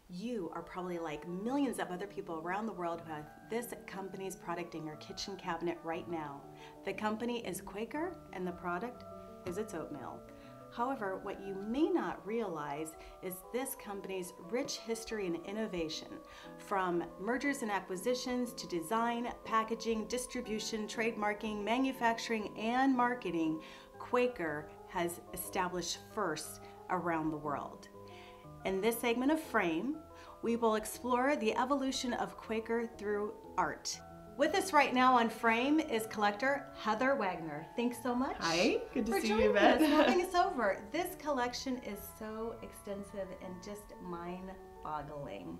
You are probably like millions of other people around the world who have this company's product in your kitchen cabinet right now. The company is Quaker and the product is its oatmeal. However, what you may not realize is this company's rich history and innovation, from mergers and acquisitions to design, packaging, distribution, trademarking, manufacturing, and marketing. Quaker has established firsts around the world. In this segment of Frame, we will explore the evolution of Quaker through art. With us right now on Frame is collector Heather Wagner. Thanks so much. Hi, good to see you, Yvette. Yvette. Having us over. This collection is so extensive and just mind-boggling.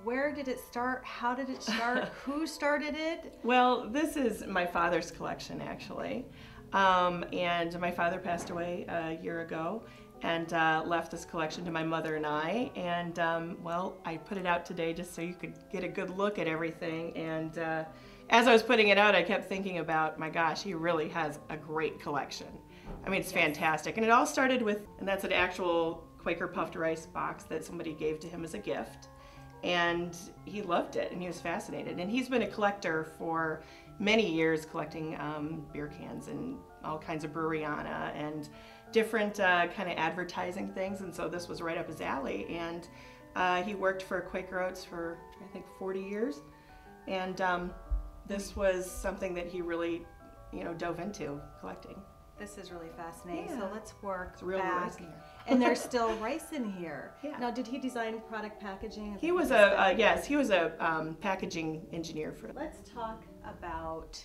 Where did it start? How did it start? Who started it? Well, this is my father's collection, actually. And my father passed away a year ago and left this collection to my mother and I. And well, I put it out today just so you could get a good look at everything. And as I was putting it out, I kept thinking about, my gosh, he really has a great collection. I mean, it's fantastic. And it all started with, and that's an actual Quaker puffed rice box that somebody gave to him as a gift. And he loved it and he was fascinated. And he's been a collector for many years, collecting beer cans and all kinds of breweryana and different kind of advertising things. And so this was right up his alley. And he worked for Quaker Oats for, I think, 40 years. And this was something that he really, dove into collecting. This is really fascinating. Yeah. So let's work It's real back. rice in here. And there's still rice in here. Yeah. Now, did he design product packaging? He was he was a packaging engineer for. Let's talk about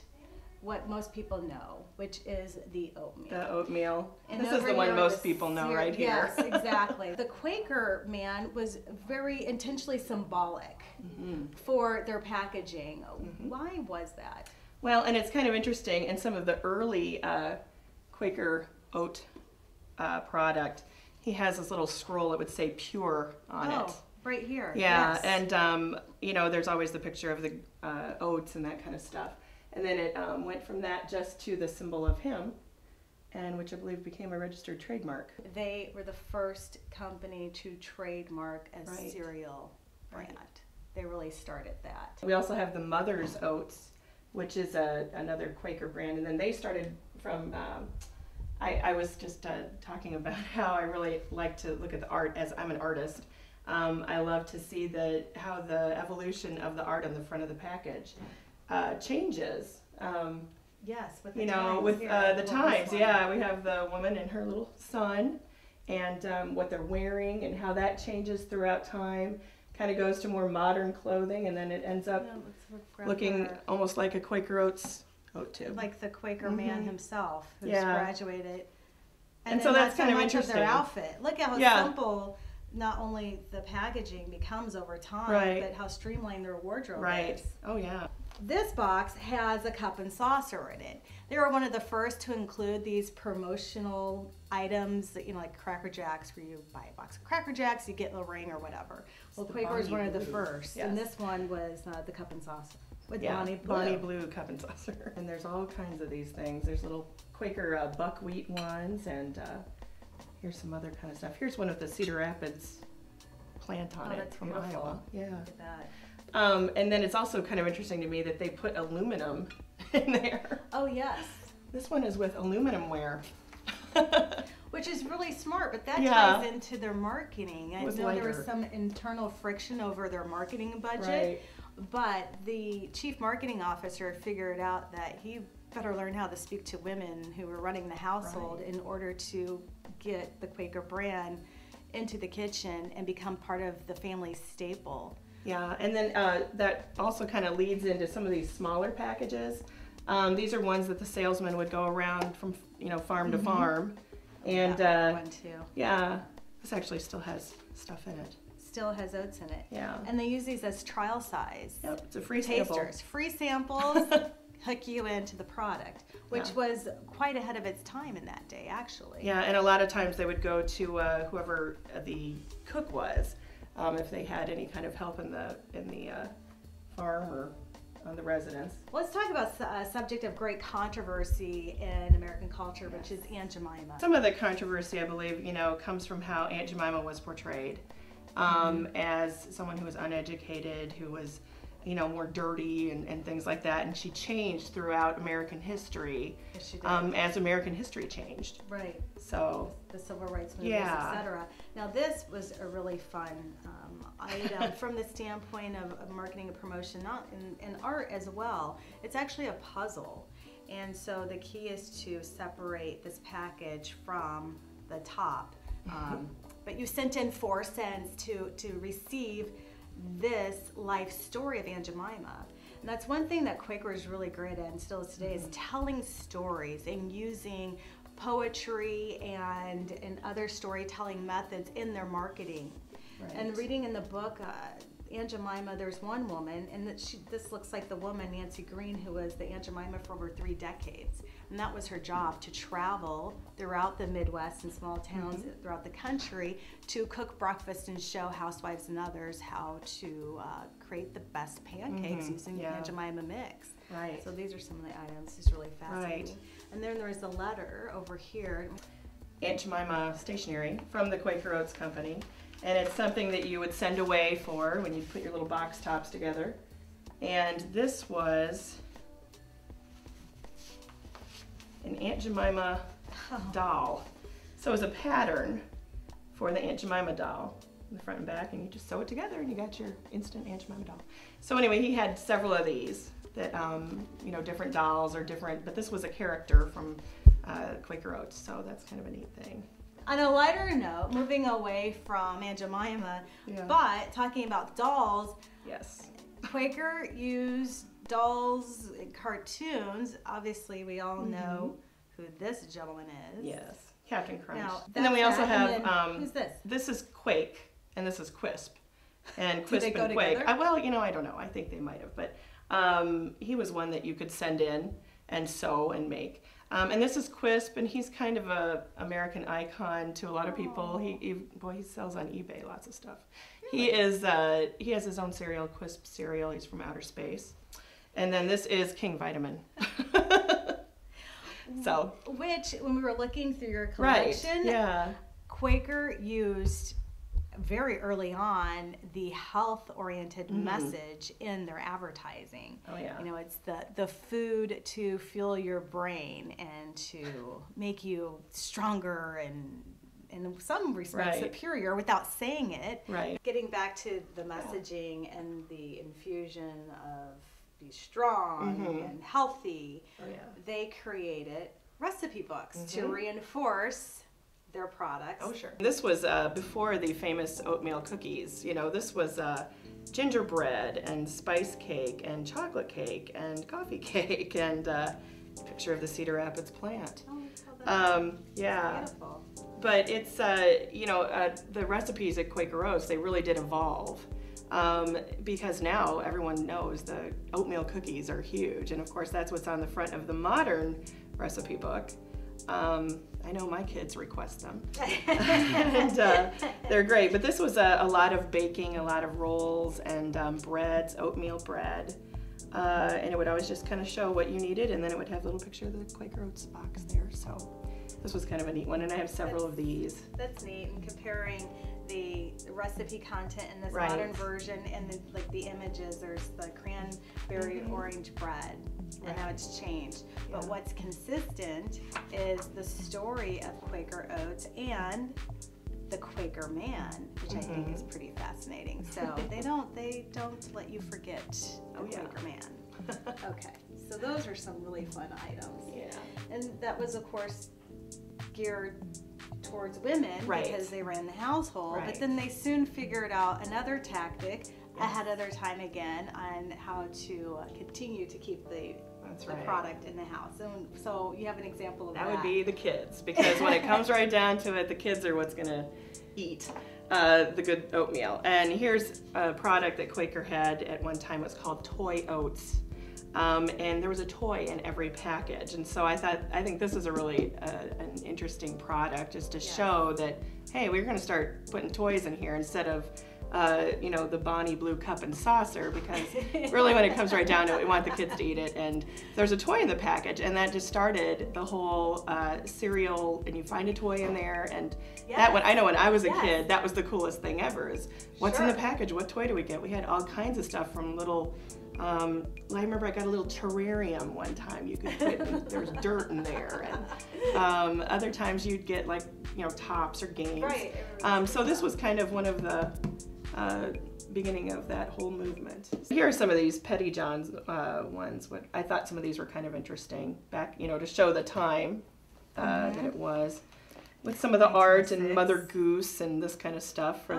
what most people know, which is the oatmeal. The oatmeal. And this is the one over most people know right here. Yes, exactly. The Quaker man was very intentionally symbolic for their packaging. Why was that? Well, and it's kind of interesting, in some of the early Quaker oat product, he has this little scroll that would say pure on it. Right here. Yeah, yes. and there's always the picture of the oats and that kind of stuff. And then it went from that just to the symbol of him, and which I believe became a registered trademark. They were the first company to trademark a cereal brand. They really started that. We also have the Mother's Oats, which is another Quaker brand, and then they started from, I was just talking about how I really like to look at the art, as I'm an artist. I love to see how the evolution of the art on the front of the package changes. Yes, with the the times. with The times, yeah. We have the woman and her little son, and what they're wearing and how that changes throughout time. Kind of goes to more modern clothing, and then it ends up looking almost like a Quaker Oats oat tube. Like the Quaker man himself, who's graduated. And so that's kind of interesting. Their outfit. Look at how simple not only the packaging becomes over time, but how streamlined their wardrobe is. Oh yeah. This box has a cup and saucer in it. They were one of the first to include these promotional items that, like Cracker Jacks, where you buy a box of Cracker Jacks, you get Lorraine or whatever. Well, Quaker was one of the first, and this one was the cup and saucer with Bonnie Blue cup and saucer. And there's all kinds of these things. There's little Quaker buckwheat ones, and here's some other kind of stuff. Here's one with the Cedar Rapids plant on it from Iowa. Yeah. Look at that. And then it's also kind of interesting to me that they put aluminum in there. Oh, yes. This one is with aluminum ware. Which is really smart, but that ties into their marketing. I know there was some internal friction over their marketing budget, but the chief marketing officer figured out that he better learn how to speak to women who were running the household in order to get the Quaker brand into the kitchen and become part of the family staple. Yeah, and then that also kind of leads into some of these smaller packages. These are ones that the salesman would go around from farm to farm, and one too. Yeah, this actually still has stuff in it. Still has oats in it. Yeah, and they use these as trial size. Yep, it's a free sample. Tasters, free samples. Hook you into the product, which was quite ahead of its time in that day, actually. Yeah, and a lot of times they would go to whoever the cook was. If they had any kind of help in the farm or on the residence. Let's talk about a subject of great controversy in American culture, which is Aunt Jemima. Some of the controversy, I believe, comes from how Aunt Jemima was portrayed as someone who was uneducated, who was, more dirty and things like that. And she changed throughout American history, Yes, she did. as American history changed. Right. So The civil rights movement, etc. Now this was a really fun item from the standpoint of marketing and promotion, not in art as well. It's actually a puzzle. And so the key is to separate this package from the top. But you sent in 4 cents to receive this life story of Aunt Jemima. And that's one thing that Quaker is really great at, and still is today, is telling stories and using poetry and other storytelling methods in their marketing. Right. And reading in the book, Aunt Jemima, there's one woman, and this looks like the woman, Nancy Green, who was the Aunt Jemima for over 3 decades. And that was her job, to travel throughout the Midwest and small towns throughout the country to cook breakfast and show housewives and others how to create the best pancakes using the Aunt Jemima mix. Right. So these are some of the items. It's really fascinating. Right. And then there's a letter over here. Aunt Jemima stationery from the Quaker Oats Company. And it's something that you would send away for when you put your little box tops together. And this was an Aunt Jemima doll. So it was a pattern for the Aunt Jemima doll, in the front and back, and you just sew it together and you got your instant Aunt Jemima doll. So anyway, he had several of these that, different dolls or different, but this was a character from Quaker Oats, so that's kind of a neat thing. On a lighter note, moving away from Aunt Jemima, but talking about dolls, yes, Quaker used dolls in cartoons. Obviously, we all know who this gentleman is. Yes, Captain Crunch. Now, and then we also have, who's this? This is Quake, and this is Quisp. And Do Quisp they go and Quake. together? Well, I don't know. I think they might have, but he was one that you could send in and sew and make. And this is Quisp, and he's kind of a American icon to a lot of people. He sells on eBay lots of stuff. Really? He has his own cereal, Quisp cereal. He's from outer space. And then this is King Vitamin. So, which, when we were looking through your collection, Quaker used very early on the health-oriented message in their advertising. Oh yeah. It's the food to fuel your brain and to make you stronger and in some respects superior without saying it. Right. Getting back to the messaging and the infusion of be strong and healthy, they created recipe books to reinforce their products. Oh, sure. This was before the famous oatmeal cookies. This was gingerbread and spice cake and chocolate cake and coffee cake and picture of the Cedar Rapids plant. Oh, that's beautiful. But it's, the recipes at Quaker Oats, they really did evolve. Because now everyone knows the oatmeal cookies are huge. And of course, that's what's on the front of the modern recipe book. I know my kids request them, and they're great. But this was a lot of baking, a lot of rolls and breads, oatmeal bread. And it would always just kind of show what you needed, and then it would have a little picture of the Quaker Oats box there. So this was kind of a neat one, and I have several of these. That's neat, and comparing the recipe content in this modern version and the images. There's the cranberry orange bread, and how it's changed. But what's consistent is the story of Quaker Oats and the Quaker man, which I think is pretty fascinating. So they don't let you forget the Quaker man. Okay, so those are some really fun items. Yeah. And that was, of course, geared towards women because they ran the household. But then they soon figured out another tactic ahead of their time again on how to continue to keep the product in the house. And so you have an example of that. That would be the kids, because when it comes right down to it, the kids are what's going to eat the good oatmeal. And here's a product that Quaker had at one time. It was called Toy Oats. And there was a toy in every package. And so I think this is a really an interesting product, just to show that, hey, we're going to start putting toys in here instead of you know, the Bonnie blue cup and saucer, because really when it comes right down to it, we want the kids to eat it. And there's a toy in the package, and that just started the whole cereal, and you find a toy in there. And that one, I know when I was a kid, that was the coolest thing ever, is what's in the package? What toy do we get? We had all kinds of stuff from little, I remember I got a little terrarium one time you could put, and there was dirt in there. And other times you'd get like, you know, tops or games. Right. So this was kind of one of the beginning of that whole movement. Here are some of these Petty John's ones. I thought some of these were kind of interesting back, you know, to show the time that it was, with some of the art and Mother Goose and this kind of stuff for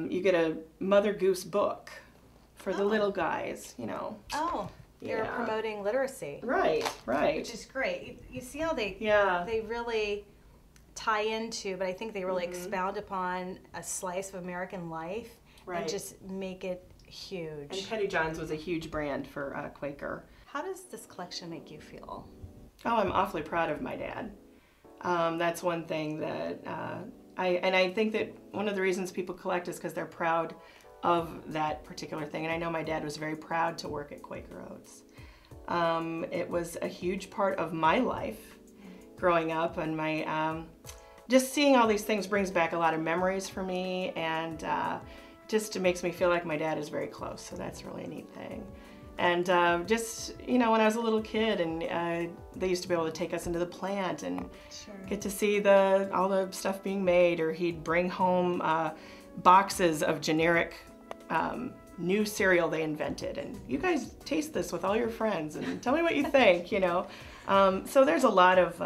you get a Mother Goose book for the little guys, you know. Oh, you're promoting literacy. Right, right. Which is great. You see how they really tie into, but I think they really expound upon a slice of American life and just make it huge. And Petty John's was a huge brand for Quaker. How does this collection make you feel? Oh, I'm awfully proud of my dad. That's one thing that I think that one of the reasons people collect is because they're proud of that particular thing. And I know my dad was very proud to work at Quaker Oats. It was a huge part of my life growing up, and my just seeing all these things brings back a lot of memories for me, and just makes me feel like my dad is very close, so that's really a neat thing. And just, you know, when I was a little kid, and they used to be able to take us into the plant and get to see all the stuff being made, or he'd bring home boxes of generic new cereal they invented, and you guys taste this with all your friends and tell me what you think, you know. So there's a lot of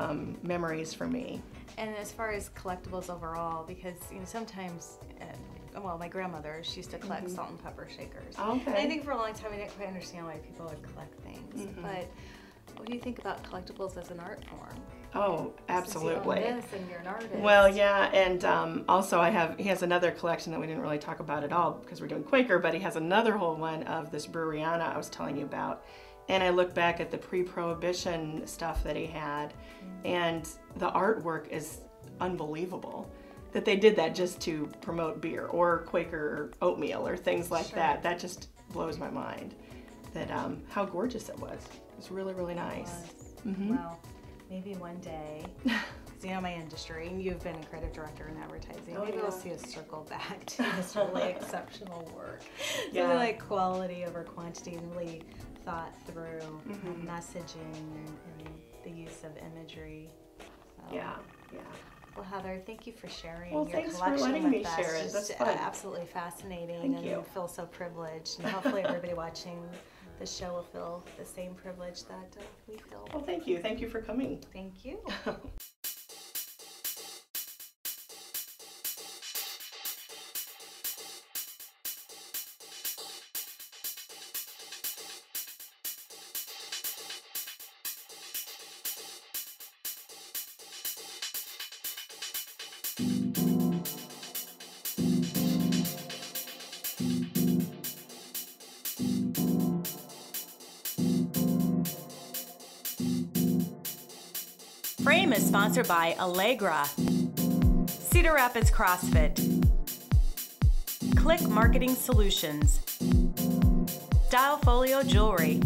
memories for me. And as far as collectibles overall, because, you know, sometimes, well, my grandmother, she used to collect salt and pepper shakers. Okay. And I think for a long time I didn't quite understand why people would collect things. But what do you think about collectibles as an art form? Oh, absolutely. You own this and you're an artist. Well, yeah, and also he has another collection that we didn't really talk about at all because we're doing Quaker, but he has another whole one of this Breweriana I was telling you about. And I look back at the pre-Prohibition stuff that he had, and the artwork is unbelievable. That they did that just to promote beer or Quaker oatmeal or things like that. That just blows my mind. That how gorgeous it was. It was really, really nice. Well, maybe one day, because you know my industry, and you've been a creative director in advertising, maybe we'll see us circle back to this really exceptional work. Something like quality over quantity, and really thought through messaging and the use of imagery. So, Well, Heather, thank you for sharing your collection with us. Thanks for letting me share it. That's fun. Absolutely fascinating. Thank you. I feel so privileged, and hopefully everybody watching the show will feel the same privilege that we feel. Well, thank you. Thank you for coming. Thank you. Frame is sponsored by Allegra, Cedar Rapids CrossFit, Click Marketing Solutions, Style Folio Jewelry,